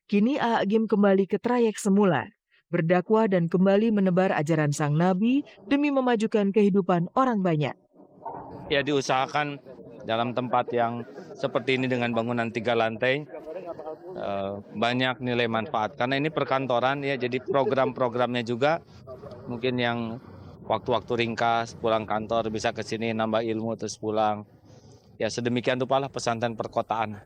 Kini A'agim kembali ke trayek semula, berdakwah dan kembali menebar ajaran sang nabi demi memajukan kehidupan orang banyak. Ya diusahakan dalam tempat yang seperti ini dengan bangunan 3 lantai banyak nilai manfaat karena ini perkantoran ya, jadi program-programnya juga mungkin yang waktu-waktu ringkas pulang kantor bisa ke sini nambah ilmu terus pulang. Ya sedemikian rupalah pesantren perkotaan.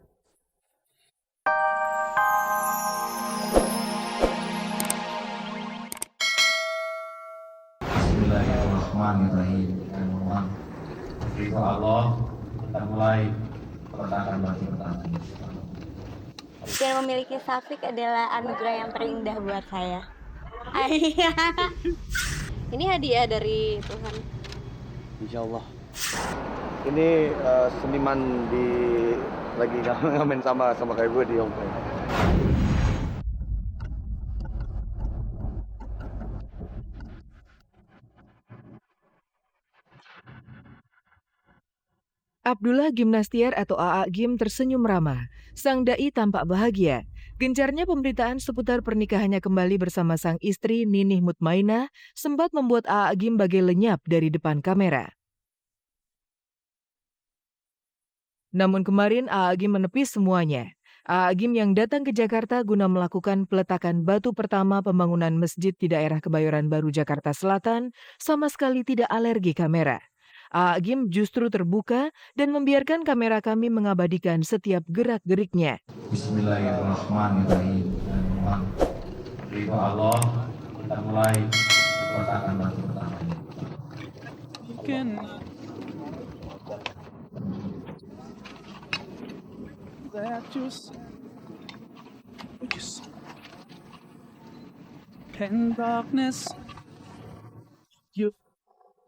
Bismillahirrahmanirrahim. Dengan mohon ridho Allah, kita mulai peletakan batu pertama. Dan memiliki Syafiq adalah anugerah yang terindah buat saya. Ayah. Ini hadiah dari Tuhan. Insya Allah. Ini seniman lagi ngamen sama kayak gue di Yongkong. Abdullah Gimnastiar atau A'agim tersenyum ramah. Sang dai tampak bahagia. Gencarnya pemberitaan seputar pernikahannya kembali bersama sang istri Ninih Mutmainah sempat membuat A'agim bagai lenyap dari depan kamera. Namun kemarin A'agim menepis semuanya. A'agim yang datang ke Jakarta guna melakukan peletakan batu pertama pembangunan masjid di daerah Kebayoran Baru, Jakarta Selatan, sama sekali tidak alergi kamera. A'agim justru terbuka dan membiarkan kamera kami mengabadikan setiap gerak-geriknya. Bismillahirrahmanirrahim. Dengan mohon ridho Allah, kita mulai peletakan batu pertama. In darkness, you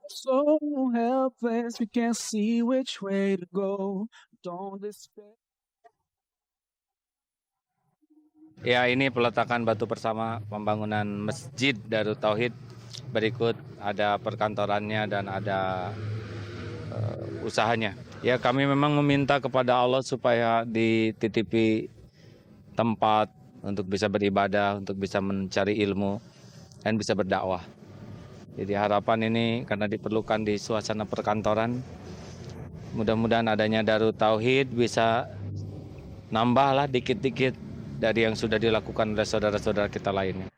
so helpless, we can't see which way to go. Don't despair. Ya ini peletakan batu bersama pembangunan Masjid Darut Tauhid. Berikut ada perkantorannya dan ada usahanya. Ya kami memang meminta kepada Allah supaya dititipi tempat untuk bisa beribadah, untuk bisa mencari ilmu dan bisa berdakwah. Jadi harapan ini karena diperlukan di suasana perkantoran, mudah-mudahan adanya Darut Tauhid bisa nambahlah dikit-dikit dari yang sudah dilakukan oleh saudara-saudara kita lainnya.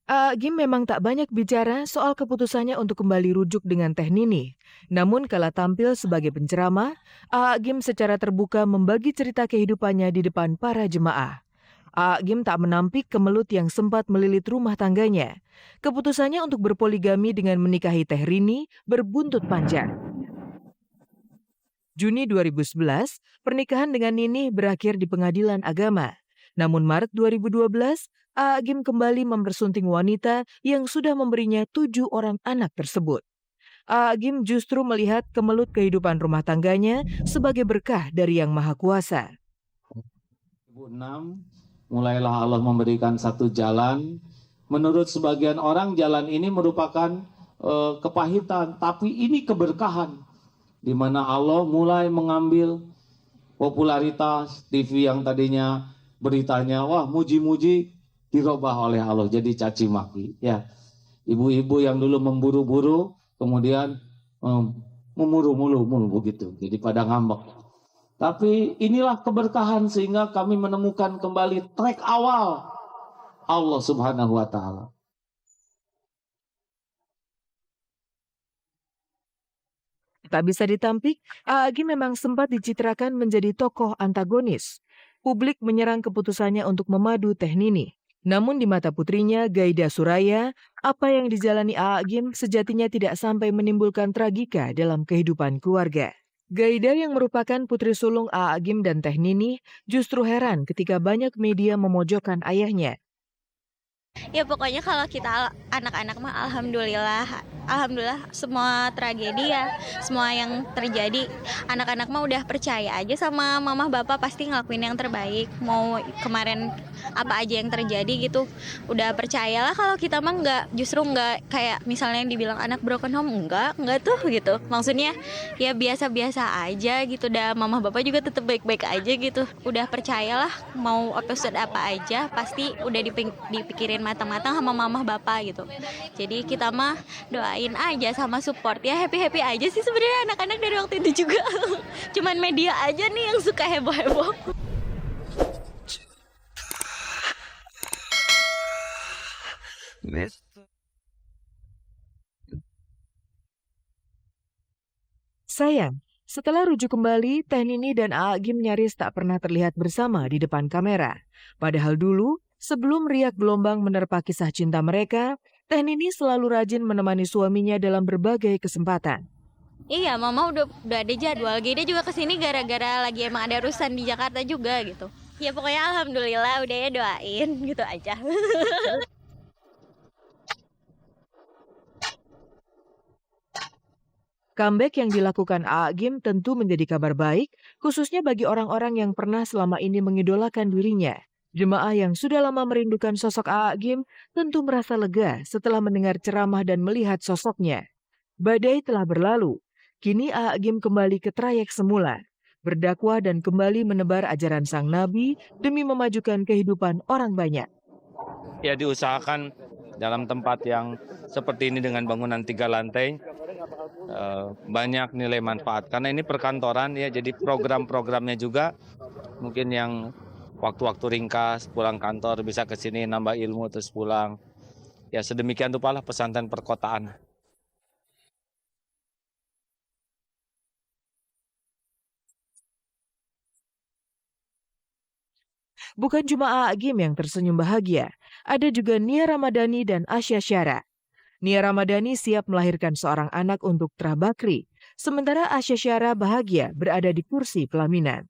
A'agim memang tak banyak bicara soal keputusannya untuk kembali rujuk dengan Teh Nini. Namun kala tampil sebagai penceramah, A'agim secara terbuka membagi cerita kehidupannya di depan para jemaah. A'agim tak menampik kemelut yang sempat melilit rumah tangganya. Keputusannya untuk berpoligami dengan menikahi Teh Rini berbuntut panjang. Juni 2011, pernikahan dengan Nini berakhir di pengadilan agama. Namun Maret 2012, A'agim kembali mempersunting wanita yang sudah memberinya 7 orang anak tersebut. A'agim justru melihat kemelut kehidupan rumah tangganya sebagai berkah dari Yang Maha Kuasa. 2006, mulailah Allah memberikan satu jalan. Menurut sebagian orang jalan ini merupakan kepahitan, tapi ini keberkahan. Di mana Allah mulai mengambil popularitas TV yang tadinya beritanya, wah muji-muji, dirubah oleh Allah jadi caci maki. Ya, ibu-ibu yang dulu memburu-buru, kemudian memuru-mulu begitu, jadi pada ngambek. Tapi inilah keberkahan sehingga kami menemukan kembali track awal Allah Subhanahu wa Ta'ala. Tak bisa ditampik, A'agim memang sempat dicitrakan menjadi tokoh antagonis. Publik menyerang keputusannya untuk memadu Teh Nini. Namun di mata putrinya, Gaida Suraya, apa yang dijalani A'agim sejatinya tidak sampai menimbulkan tragika dalam kehidupan keluarga. Gaida yang merupakan putri sulung A'agim dan Teh Nini justru heran ketika banyak media memojokkan ayahnya. Ya pokoknya kalau kita anak-anak mah alhamdulillah semua tragedi ya, semua yang terjadi anak-anak mah udah percaya aja sama mama bapak pasti ngelakuin yang terbaik. Mau kemarin apa aja yang terjadi gitu, udah percayalah. Kalau kita mah enggak, justru enggak kayak misalnya yang dibilang anak broken home, enggak tuh gitu. Maksudnya ya biasa-biasa aja gitu, dah mama bapak juga tetap baik-baik aja gitu. Udah percayalah mau episode apa aja pasti udah dipikirin matang-matang sama mama bapak gitu. Jadi kita mah doain aja sama support ya, happy-happy aja sih sebenarnya anak-anak dari waktu itu juga. Cuman media aja nih yang suka heboh-heboh. Sayang, setelah rujuk kembali, Teh Nini dan Aa Gim nyaris tak pernah terlihat bersama di depan kamera. Padahal dulu, sebelum riak gelombang menerpa kisah cinta mereka, Teh Nini selalu rajin menemani suaminya dalam berbagai kesempatan. Iya, mama udah ada jadwal. Gede juga kesini gara-gara lagi emang ada urusan di Jakarta juga gitu. Ya pokoknya alhamdulillah udah ya doain gitu aja. Comeback yang dilakukan Aa Gim tentu menjadi kabar baik, khususnya bagi orang-orang yang pernah selama ini mengidolakan dirinya. Jemaah yang sudah lama merindukan sosok Aa Gim tentu merasa lega setelah mendengar ceramah dan melihat sosoknya. Badai telah berlalu, kini Aa Gim kembali ke trayek semula, berdakwah dan kembali menebar ajaran sang nabi demi memajukan kehidupan orang banyak. Ya diusahakan dalam tempat yang seperti ini dengan bangunan 3 lantai, banyak nilai manfaat. Karena ini perkantoran ya, jadi program-programnya juga mungkin yang waktu-waktu ringkas, pulang kantor bisa ke sini nambah ilmu terus pulang. Ya sedemikian rupalah pesantren perkotaan. Bukan cuma Aa Gim yang tersenyum bahagia, ada juga Nia Ramadhani dan Asya Syara. Nia Ramadhani siap melahirkan seorang anak untuk Trah Bakri, sementara Asya Syara bahagia berada di kursi pelaminan.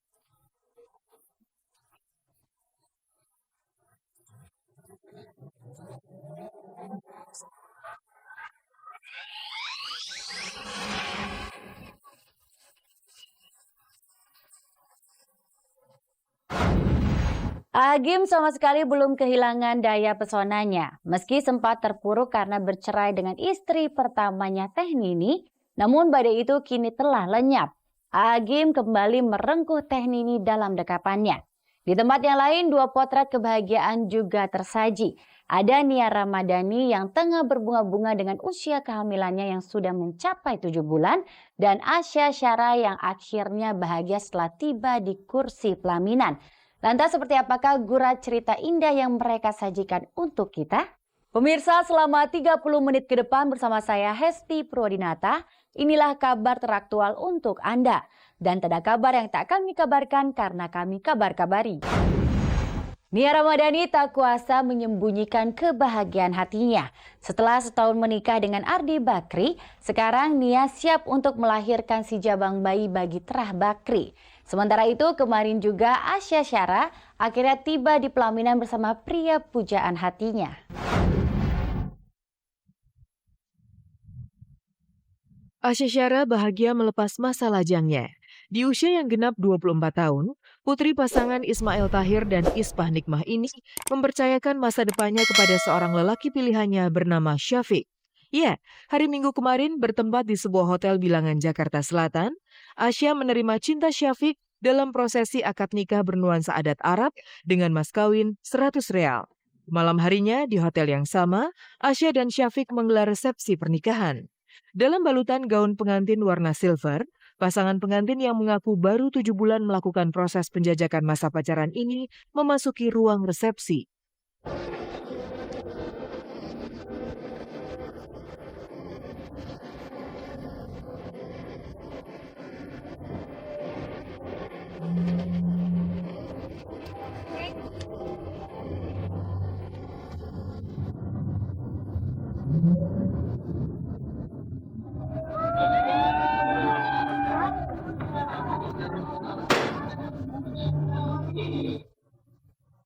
Agim sama sekali belum kehilangan daya pesonanya. Meski sempat terpuruk karena bercerai dengan istri pertamanya Teh Nini, namun badai itu kini telah lenyap. Agim kembali merengkuh Teh Nini dalam dekapannya. Di tempat yang lain, 2 potret kebahagiaan juga tersaji. Ada Nia Ramadhani yang tengah berbunga-bunga dengan usia kehamilannya yang sudah mencapai 7 bulan, dan Asya Syara yang akhirnya bahagia setelah tiba di kursi pelaminan. Lantas seperti apakah gurat cerita indah yang mereka sajikan untuk kita? Pemirsa, selama 30 menit ke depan bersama saya Hesti Purwadinata, inilah kabar teraktual untuk Anda. Dan tak ada kabar yang tak kami kabarkan karena kami kabar-kabari. Nia Ramadhani tak kuasa menyembunyikan kebahagiaan hatinya. Setelah setahun menikah dengan Ardi Bakri, sekarang Nia siap untuk melahirkan si jabang bayi bagi Trah Bakri. Sementara itu, kemarin juga Asya Syara akhirnya tiba di pelaminan bersama pria pujaan hatinya. Asya Syara bahagia melepas masa lajangnya. Di usia yang genap 24 tahun, putri pasangan Ismail Tahir dan Ispah Nikmah ini mempercayakan masa depannya kepada seorang lelaki pilihannya bernama Syafiq. Ya, hari Minggu kemarin bertempat di sebuah hotel bilangan Jakarta Selatan, Asya menerima cinta Syafiq dalam prosesi akad nikah bernuansa adat Arab dengan mas kawin 100 real. Malam harinya di hotel yang sama, Asya dan Syafiq menggelar resepsi pernikahan. Dalam balutan gaun pengantin warna silver, pasangan pengantin yang mengaku baru 7 bulan melakukan proses penjajakan masa pacaran ini memasuki ruang resepsi.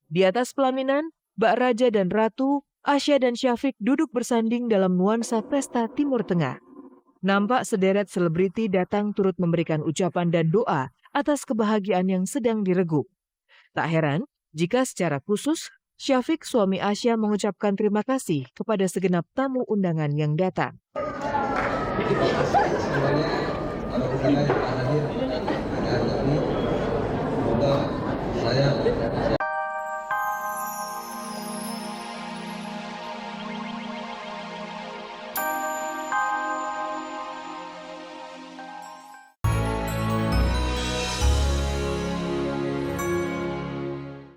Di atas pelaminan, Mbak Raja dan Ratu, Asya dan Syafiq duduk bersanding dalam nuansa pesta Timur Tengah. Nampak sederet selebriti datang turut memberikan ucapan dan doa atas kebahagiaan yang sedang direguk. Tak heran jika secara khusus Syafiq suami Asya mengucapkan terima kasih kepada segenap tamu undangan yang datang. Semoga saya